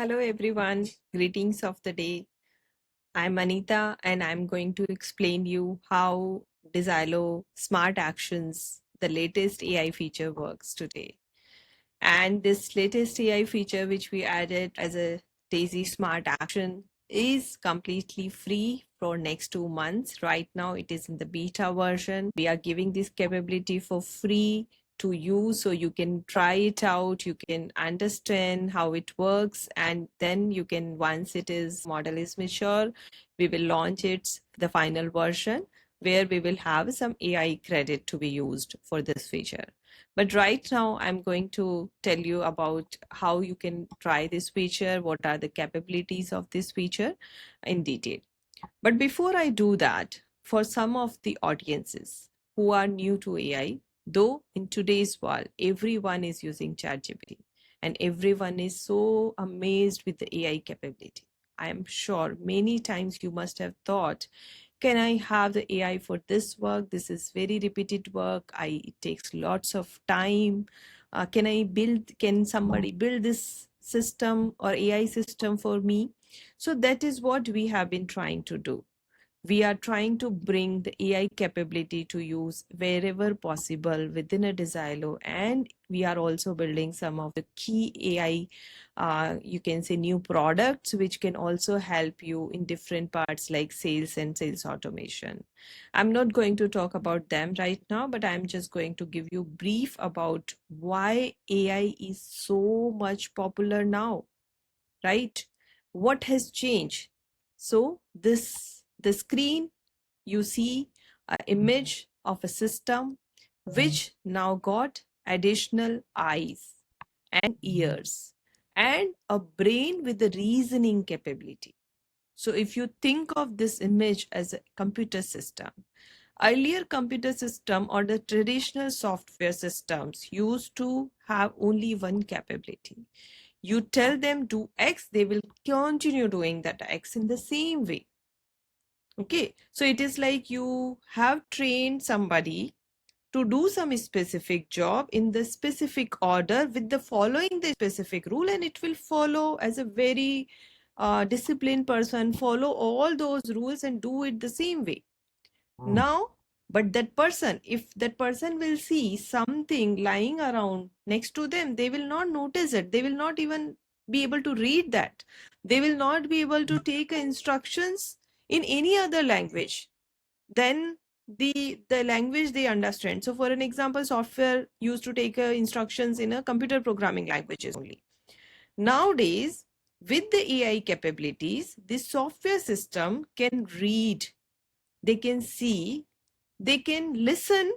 Hello, everyone. Greetings of the day. I'm Anita, and I'm going to explain you how Dzylo Smart Actions, the latest AI feature, works today. And this latest AI feature, which we added as a Daizy Smart Action, is completely free for next 2 months. Right now, it is in the beta version. We are giving this capability for free to use so you can try it out, you can understand how it works, and then you can, once it is model is mature, we will launch it the final version where we will have some AI credit to be used for this feature. But right now, I'm going to tell you about how you can try this feature, what are the capabilities of this feature in detail. But before I do that, for some of the audiences who are new to AI, though in today's world, everyone is using ChatGPT and everyone is so amazed with the AI capability. I am sure many times you must have thought, can I have the AI for this work? This is very repeated work. It takes lots of time. Can somebody build this system or AI system for me? So that is what we have been trying to do. We are trying to bring the AI capability to use wherever possible within a Dzylo, and we are also building some of the key AI, you can say, new products which can also help you in different parts like sales and sales automation. I'm not going to talk about them right now, but I'm just going to give you brief about why AI is so much popular now, right? What has changed? So the screen, you see an image of a system which now got additional eyes and ears and a brain with the reasoning capability. So if you think of this image as a computer system, earlier computer system or the traditional software systems used to have only one capability. You tell them do X, they will continue doing that X in the same way. Okay, so it is like you have trained somebody to do some specific job in the specific order with the following the specific rule, and it will follow as a very disciplined person, follow all those rules and do it the same way. Now, but that person, if that person will see something lying around next to them, they will not notice it. They will not even be able to read that. They will not be able to take instructions in any other language than the language they understand. So, for an example, software used to take instructions in a computer programming languages only. Nowadays, with the AI capabilities, this software system can read, they can see, they can listen,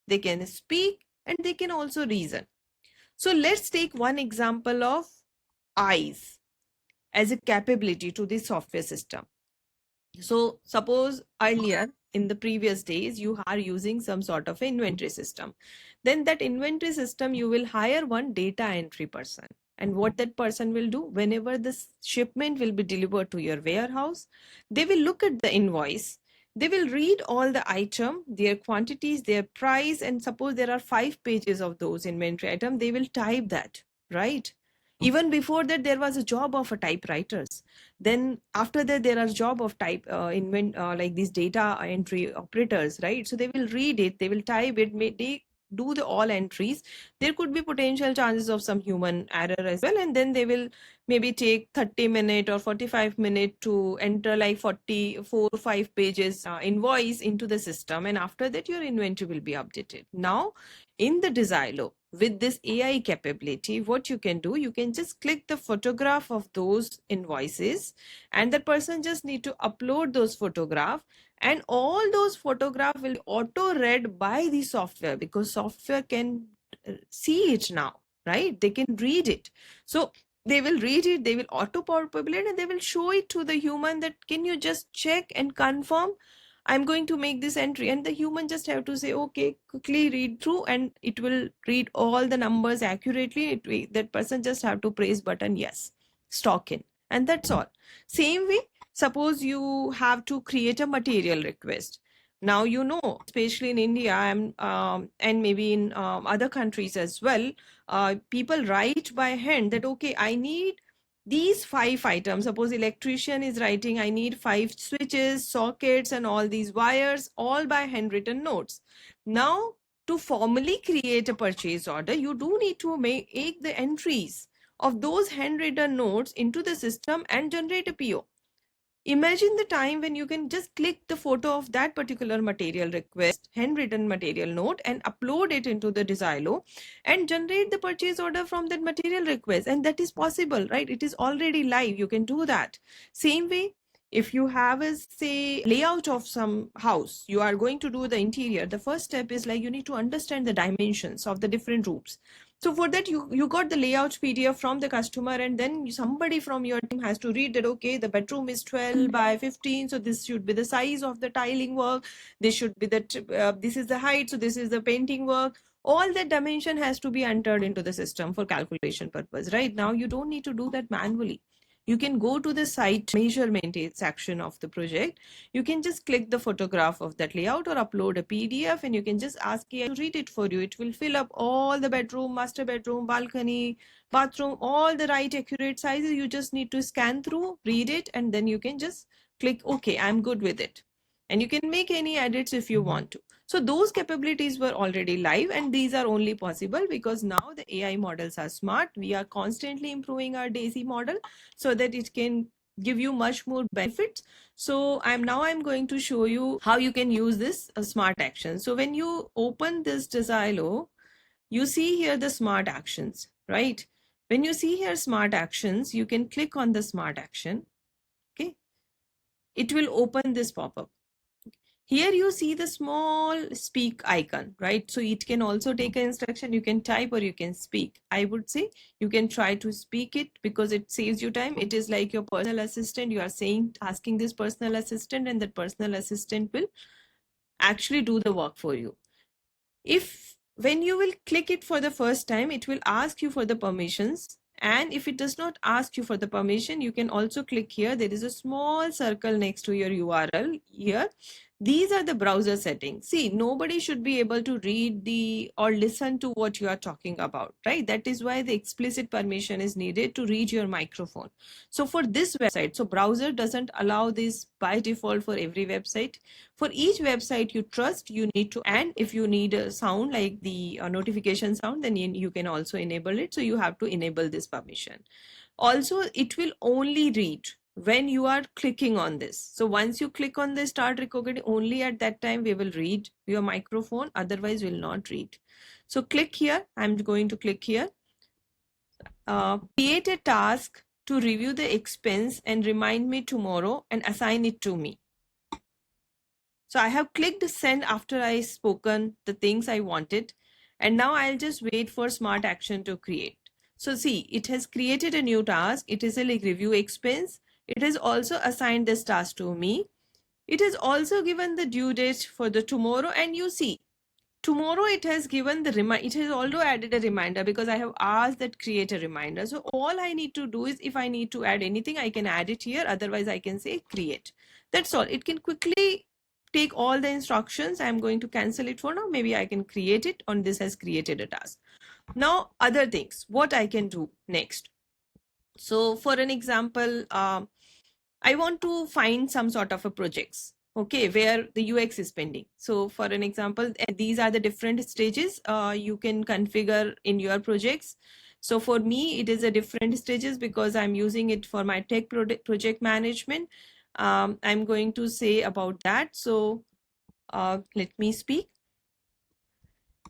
they can speak, and they can also reason. So let's take one example of eyes as a capability to the software system. So suppose earlier in the previous days, you are using some sort of inventory system. Then that inventory system, you will hire one data entry person. And what that person will do, whenever this shipment will be delivered to your warehouse, they will look at the invoice. They will read all the item, their quantities, their price, and suppose there are 5 pages of those inventory item, they will type that, right? Even before that, there was a job of a typewriters. Then after that, there are job of type like these data entry operators, right? So they will read it, they will type it, they do the all entries. There could be potential chances of some human error as well, and then they will maybe take 30 minutes or 45 minutes to enter like 44 or 5 pages invoice into the system, and after that your inventory will be updated. Now in the Dzylo, with this AI capability, what you can do, you can just click the photograph of those invoices, and that person just need to upload those photograph, and all those photograph will be auto read by the software, because software can see it now, right? They can read it. So they will read it, they will auto populate, and they will show it to the human that can you just check and confirm I'm going to make this entry, and the human just have to say okay, quickly read through, and it will read all the numbers accurately. That person just have to press button yes, stock in, and that's all. Same way, suppose you have to create a material request. Now especially in India and maybe in other countries as well, people write by hand that okay, I need these 5 items, suppose electrician is writing, I need 5 switches, sockets, and all these wires, all by handwritten notes. Now, to formally create a purchase order, you do need to make the entries of those handwritten notes into the system and generate a PO. Imagine the time when you can just click the photo of that particular material request, handwritten material note, and upload it into the Dzylo and generate the purchase order from that material request. And that is possible, right? It is already live. You can do that. Same way, if you have a say layout of some house, you are going to do the interior. The first step is like you need to understand the dimensions of the different rooms. So for that, you got the layout PDF from the customer, and then somebody from your team has to read that, okay, the bedroom is 12 by 15, so this should be the size of the tiling work. This should be this is the height, so this is the painting work. All that dimension has to be entered into the system for calculation purpose. Right now, you don't need to do that manually. You can go to the site measurement section of the project. You can just click the photograph of that layout or upload a PDF, and you can just ask AI to read it for you. It will fill up all the bedroom, master bedroom, balcony, bathroom, all the right accurate sizes. You just need to scan through, read it, and then you can just click OK, I'm good with it. And you can make any edits if you want to. So those capabilities were already live, and these are only possible because now the AI models are smart. We are constantly improving our Daizy model so that it can give you much more benefits. So I'm going to show you how you can use this smart action. So when you open this Dzylo, you see here the smart actions, right? When you see here smart actions, you can click on the smart action. Okay, it will open this pop-up. Here you see the small speak icon, right? So it can also take an instruction. You can type or you can speak. I would say you can try to speak it because it saves you time. It is like your personal assistant. You are saying, asking this personal assistant, and that personal assistant will actually do the work for you. If when you will click it for the first time, it will ask you for the permissions. And if it does not ask you for the permission, you can also click here. There is a small circle next to your URL here. These are the browser settings. See, nobody should be able to read the or listen to what you are talking about, right? That is why the explicit permission is needed to read your microphone. So for this website, so browser doesn't allow this by default for every website. For each website you trust, you need to, and if you need a sound like the notification sound, then you can also enable it. So you have to enable this permission. Also, it will only read when you are clicking on this. So once you click on the start recording, only at that time we will read your microphone, otherwise will not read. So click here. I'm going to click here. Create a task to review the expense and remind me tomorrow and assign it to me. So I have clicked send after I spoken the things I wanted. And now I'll just wait for smart action to create. So see, it has created a new task. It is a like review expense. It has also assigned this task to me. It has also given the due date for the tomorrow. And you see, tomorrow it has given the reminder. It has also added a reminder because I have asked that create a reminder. So all I need to do is if I need to add anything, I can add it here. Otherwise, I can say create. That's all. It can quickly take all the instructions. I'm going to cancel it for now. Maybe I can create it on this has created a task. Now, other things, what I can do next. So for an example, I want to find some sort of a projects, okay, where the UX is pending. So for an example, these are the different stages you can configure in your projects. So for me, it is a different stages because I'm using it for my tech project management. I'm going to say about that. So let me speak.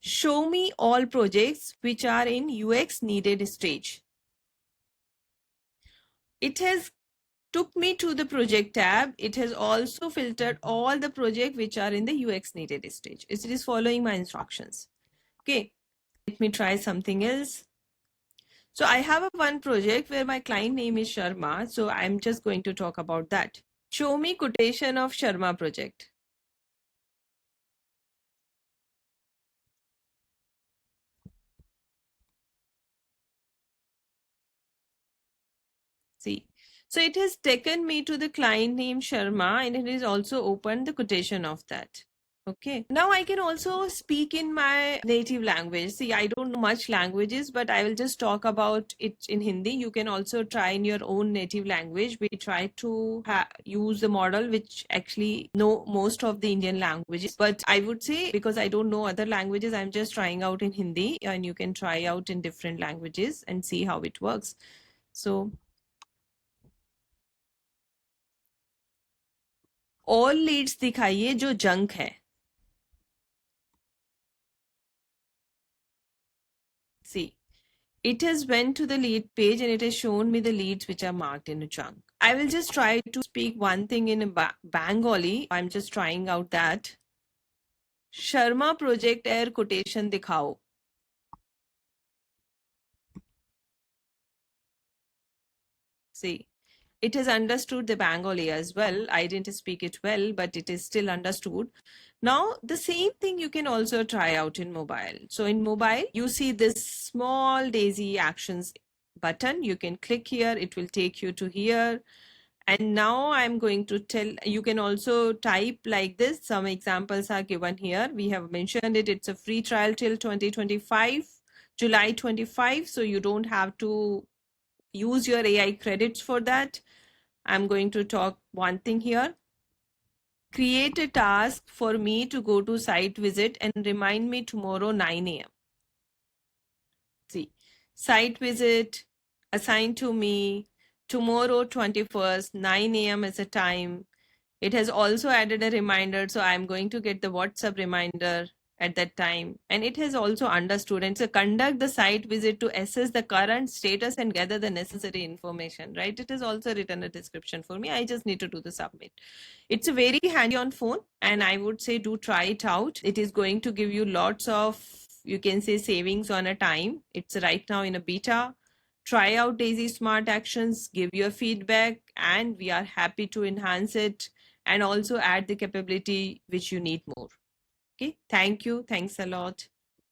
Show me all projects which are in UX needed stage. It has took me to the project tab. It has also filtered all the projects which are in the UX needed stage. It is following my instructions. Okay, let me try something else. So I have one project where my client name is Sharma. So I'm just going to talk about that. Show me quotation of Sharma project. See, so it has taken me to the client name Sharma, and it has also opened the quotation of that. Okay. Now I can also speak in my native language. See, I don't know much languages, but I will just talk about it in Hindi. You can also try in your own native language. We try to use the model which actually know most of the Indian languages. But I would say, because I don't know other languages, I'm just trying out in Hindi, and you can try out in different languages and see how it works. So, all leads दिखाइए जो junk है. See. It has went to the lead page and it has shown me the leads which are marked in a chunk. I will just try to speak one thing in Bengali. I'm just trying out that. Sharma project air quotation दिखाओ. See, it has understood the Bengali as well. I didn't speak it well, but it is still understood. Now, the same thing you can also try out in mobile. So in mobile, you see this small Daizy Actions button. You can click here. It will take you to here. And now I'm going to tell, you can also type like this. Some examples are given here. We have mentioned it. It's a free trial till 2025, July 25. So you don't have to use your AI credits for that. I'm going to talk one thing here. Create a task for me to go to site visit and remind me tomorrow 9 a.m. See, site visit assigned to me tomorrow 21st, 9 a.m. is a time. It has also added a reminder, so I'm going to get the WhatsApp reminder at that time. And it has also understood and so conduct the site visit to assess the current status and gather the necessary information, right? It has also written a description for me. I just need to do the submit. It's a very handy on phone, and I would say do try it out. It is going to give you lots of, you can say, savings on a time. It's right now in a beta. Try out Daizy Smart Actions, give your feedback, and we are happy to enhance it and also add the capability which you need more. Okay, thank you. Thanks a lot.